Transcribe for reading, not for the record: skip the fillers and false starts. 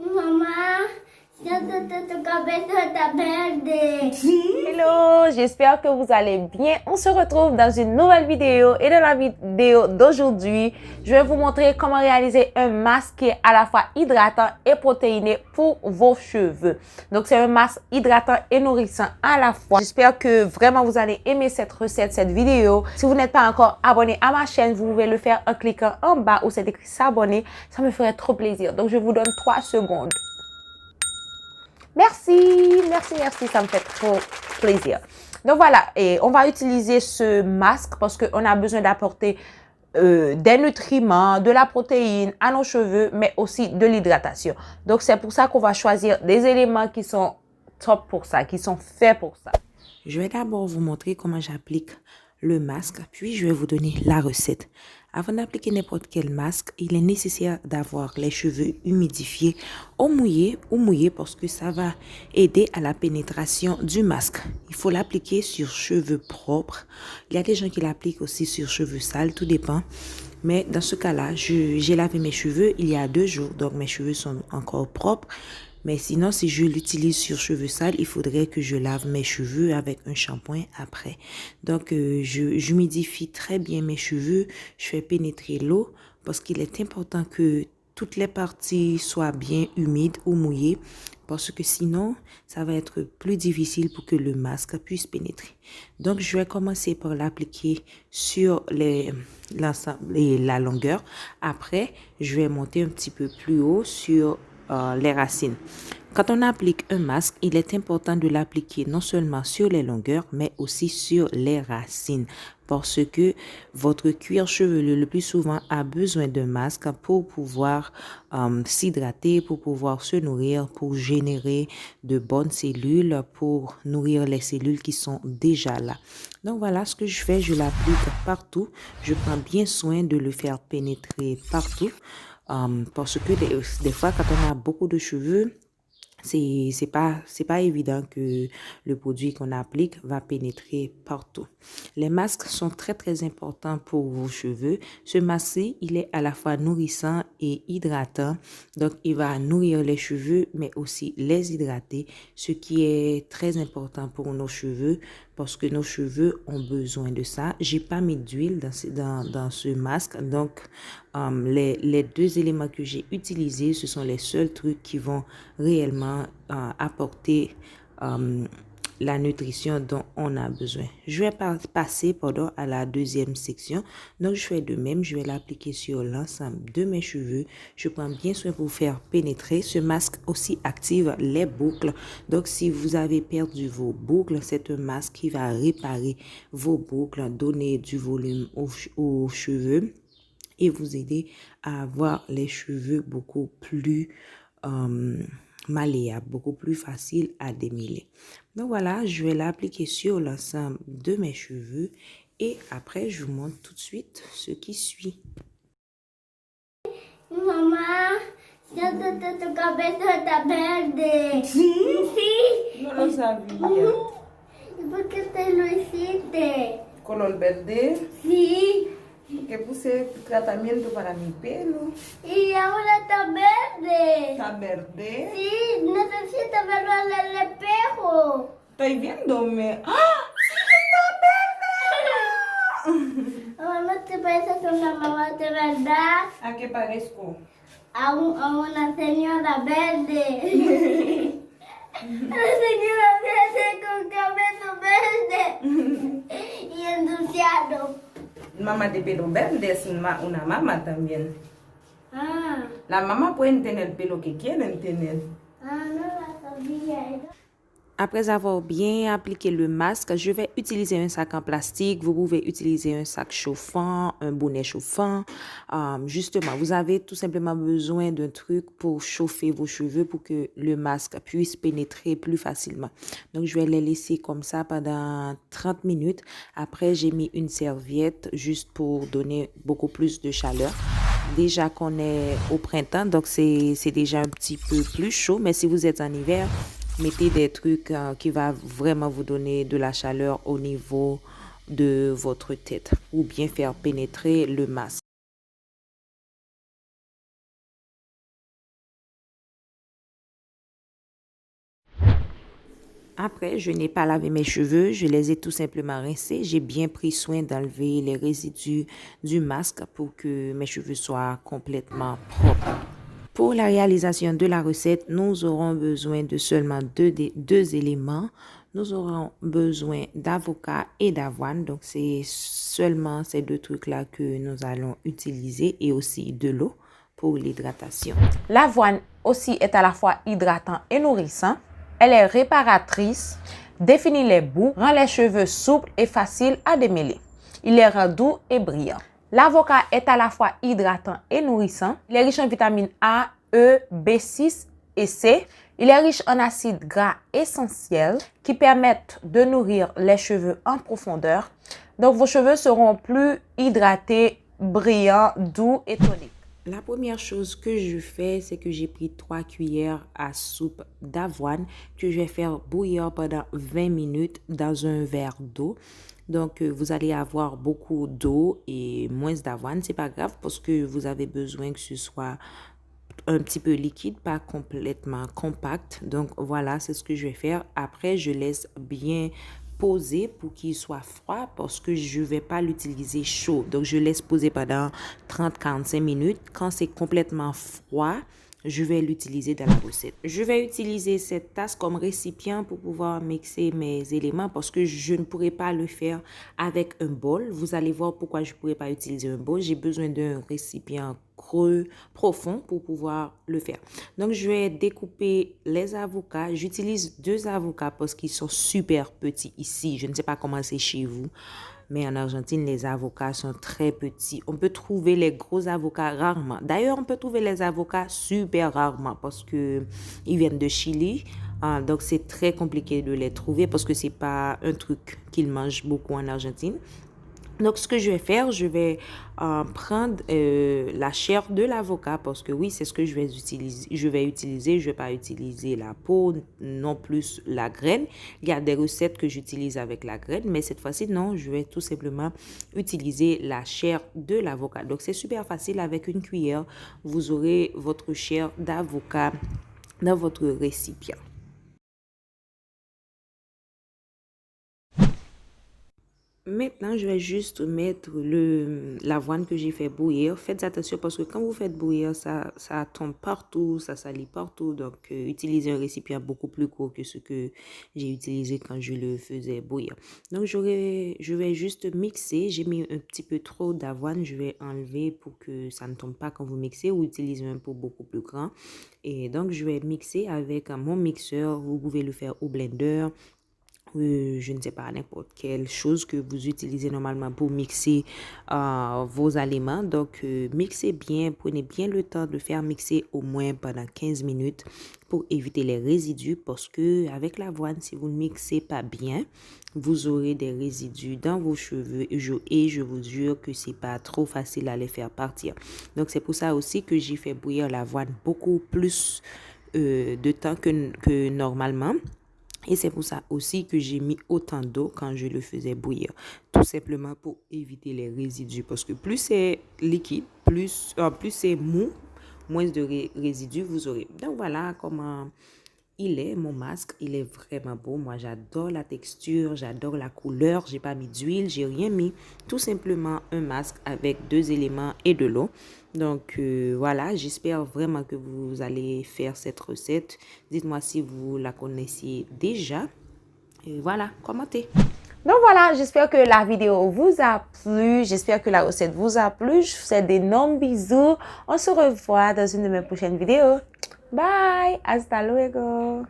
Mamá, tu cabeza está verde. Hello, j'espère que vous allez bien. On se retrouve dans une nouvelle vidéo et dans la vidéo d'aujourd'hui, je vais vous montrer comment réaliser un masque qui est à la fois hydratant et protéiné pour vos cheveux. Donc, c'est un masque hydratant et nourrissant à la fois. J'espère que vraiment vous allez aimer cette recette, cette vidéo. Si vous n'êtes pas encore abonné à ma chaîne, vous pouvez le faire en cliquant en bas où c'est écrit s'abonner. Ça me ferait trop plaisir. Donc, je vous donne 3 secondes. Merci, ça me fait trop plaisir. Donc voilà, et on va utiliser ce masque parce qu'on a besoin d'apporter des nutriments, de la protéine à nos cheveux, mais aussi de l'hydratation. Donc c'est pour ça qu'on va choisir des éléments qui sont top pour ça, qui sont faits pour ça. Je vais d'abord vous montrer comment j'applique le masque, puis je vais vous donner la recette. Avant d'appliquer n'importe quel masque, il est nécessaire d'avoir les cheveux humidifiés ou mouillés parce que ça va aider à la pénétration du masque. Il faut l'appliquer sur cheveux propres. Il y a des gens qui l'appliquent aussi sur cheveux sales, tout dépend. Mais dans ce cas-là, j'ai lavé mes cheveux il y a 2 jours, donc mes cheveux sont encore propres. Mais sinon, si je l'utilise sur cheveux sales, il faudrait que je lave mes cheveux avec un shampoing après. Donc, j'humidifie très bien mes cheveux. Je fais pénétrer l'eau parce qu'il est important que toutes les parties soient bien humides ou mouillées parce que sinon, ça va être plus difficile pour que le masque puisse pénétrer. Donc, je vais commencer par l'appliquer sur l'ensemble et la longueur. Après, je vais monter un petit peu plus haut sur les racines. Quand on applique un masque, il est important de l'appliquer non seulement sur les longueurs, mais aussi sur les racines. Parce que votre cuir chevelu le plus souvent a besoin d'un masque pour pouvoir s'hydrater, pour pouvoir se nourrir, pour générer de bonnes cellules, pour nourrir les cellules qui sont déjà là. Donc voilà ce que je fais, je l'applique partout. Je prends bien soin de le faire pénétrer partout. Parce que des fois, quand on a beaucoup de cheveux, c'est pas évident que le produit qu'on applique va pénétrer partout. Les masques sont très importants pour vos cheveux. Ce masque-ci, il est à la fois nourrissant et hydratant. Donc, il va nourrir les cheveux, mais aussi les hydrater, ce qui est très important pour nos cheveux parce que nos cheveux ont besoin de ça. J'ai pas mis d'huile dans ce masque. Donc, les 2 éléments que j'ai utilisés, ce sont les seuls trucs qui vont réellement apporter la nutrition dont on a besoin. Je vais passer à la deuxième section. Donc, je fais de même. Je vais l'appliquer sur l'ensemble de mes cheveux. Je prends bien soin pour faire pénétrer. Ce masque aussi active les boucles. Donc, si vous avez perdu vos boucles, c'est un masque qui va réparer vos boucles, donner du volume aux cheveux et vous aider à avoir les cheveux beaucoup plus malléable, beaucoup plus facile à démêler. Donc voilà, je vais l'appliquer sur l'ensemble de mes cheveux et après je vous montre tout de suite ce qui suit. Mamá, tu cabeza está verde. Sí, no lo sabía. ¿Y por qué te lo hiciste? Color verde, Sí, que puse tratamiento para mi pelo. y ahora está verde. Está verde. Sí, necesito verlo en el espejo. Estoy viéndome. ¡Ah! ¡Sí, Mamá, ¿no te pareces una mamá de verdad? está verde! ¿A qué parezco? A una señora verde. La señora verde con cabello verde y ensuciado. Mamá de pelo verde es una mamá también. Ah, Las mamás pueden tener el pelo que quieren tener. no la sabía. Après avoir bien appliqué le masque, je vais utiliser un sac en plastique. Vous pouvez utiliser un sac chauffant, un bonnet chauffant. Justement, vous avez tout simplement besoin d'un truc pour chauffer vos cheveux pour que le masque puisse pénétrer plus facilement. Donc, je vais les laisser comme ça pendant 30 minutes. Après, j'ai mis une serviette juste pour donner beaucoup plus de chaleur. Déjà qu'on est au printemps, donc c'est déjà un petit peu plus chaud. Mais si vous êtes en hiver, mettez des trucs qui va vraiment vous donner de la chaleur au niveau de votre tête ou bien faire pénétrer le masque. Après, je n'ai pas lavé mes cheveux, je les ai tout simplement rincés. J'ai bien pris soin d'enlever les résidus du masque pour que mes cheveux soient complètement propres. Pour la réalisation de la recette, nous aurons besoin de seulement deux éléments. Nous aurons besoin d'avocat et d'avoine. Donc, c'est seulement ces deux trucs-là que nous allons utiliser et aussi de l'eau pour l'hydratation. L'avoine aussi est à la fois hydratant et nourrissant. Elle est réparatrice, définit les bouts, rend les cheveux souples et faciles à démêler. Il les rend doux et brillants. L'avocat est à la fois hydratant et nourrissant. Il est riche en vitamines A, E, B6 et C. Il est riche en acides gras essentiels qui permettent de nourrir les cheveux en profondeur. Donc, vos cheveux seront plus hydratés, brillants, doux et toniques. La première chose que je fais, c'est que j'ai pris 3 cuillères à soupe d'avoine que je vais faire bouillir pendant 20 minutes dans un verre d'eau. Donc, vous allez avoir beaucoup d'eau et moins d'avoine. C'est pas grave parce que vous avez besoin que ce soit un petit peu liquide, pas complètement compact. Donc, voilà, c'est ce que je vais faire. Après, je laisse bien poser pour qu'il soit froid parce que je ne vais pas l'utiliser chaud. Donc, je laisse poser pendant 30-45 minutes. Quand c'est complètement froid, je vais l'utiliser dans la recette. Je vais utiliser cette tasse comme récipient pour pouvoir mixer mes éléments parce que je ne pourrai pas le faire avec un bol. Vous allez voir pourquoi je ne pourrai pas utiliser un bol. J'ai besoin d'un récipient creux, profond pour pouvoir le faire. Donc, je vais découper les avocats. J'utilise 2 avocats parce qu'ils sont super petits ici. Je ne sais pas comment c'est chez vous. Mais en Argentine, les avocats sont très petits. On peut trouver les gros avocats rarement. D'ailleurs, on peut trouver les avocats super rarement parce que ils viennent de Chili. Donc, c'est très compliqué de les trouver parce que c'est pas un truc qu'ils mangent beaucoup en Argentine. Donc, ce que je vais faire, je vais prendre la chair de l'avocat parce que oui, c'est ce que je vais utiliser. Je ne vais pas utiliser la peau, non plus la graine. Il y a des recettes que j'utilise avec la graine, mais cette fois-ci, non, je vais tout simplement utiliser la chair de l'avocat. Donc, c'est super facile. Avec une cuillère, vous aurez votre chair d'avocat dans votre récipient. Maintenant, je vais juste mettre l'avoine que j'ai fait bouillir. Faites attention parce que quand vous faites bouillir, ça tombe partout, ça salit partout. Donc, utilisez un récipient beaucoup plus court que ce que j'ai utilisé quand je le faisais bouillir. Donc, je vais juste mixer. J'ai mis un petit peu trop d'avoine. Je vais enlever pour que ça ne tombe pas quand vous mixez ou utiliser un pot beaucoup plus grand. Et donc, je vais mixer avec mon mixeur. Vous pouvez le faire au blender. Je ne sais pas, n'importe quelle chose que vous utilisez normalement pour mixer vos aliments. Donc, mixez bien, prenez bien le temps de faire mixer au moins pendant 15 minutes pour éviter les résidus parce que avec l'avoine, si vous ne mixez pas bien, vous aurez des résidus dans vos cheveux et je vous jure que c'est pas trop facile à les faire partir. Donc, c'est pour ça aussi que j'ai fait bouillir l'avoine beaucoup plus de temps que normalement. Et c'est pour ça aussi que j'ai mis autant d'eau quand je le faisais bouillir. Tout simplement pour éviter les résidus. Parce que plus c'est liquide, plus c'est mou, moins de résidus vous aurez. Donc voilà comment il est, mon masque. Il est vraiment beau. Moi, j'adore la texture, j'adore la couleur. J'ai pas mis d'huile, j'ai rien mis. Tout simplement un masque avec 2 éléments et de l'eau. Donc voilà, j'espère vraiment que vous allez faire cette recette. Dites-moi si vous la connaissiez déjà. Et voilà, commentez. Donc voilà, j'espère que la vidéo vous a plu. J'espère que la recette vous a plu. Je vous souhaite d'énormes bisous. On se revoit dans une de mes prochaines vidéos. Bye, hasta luego.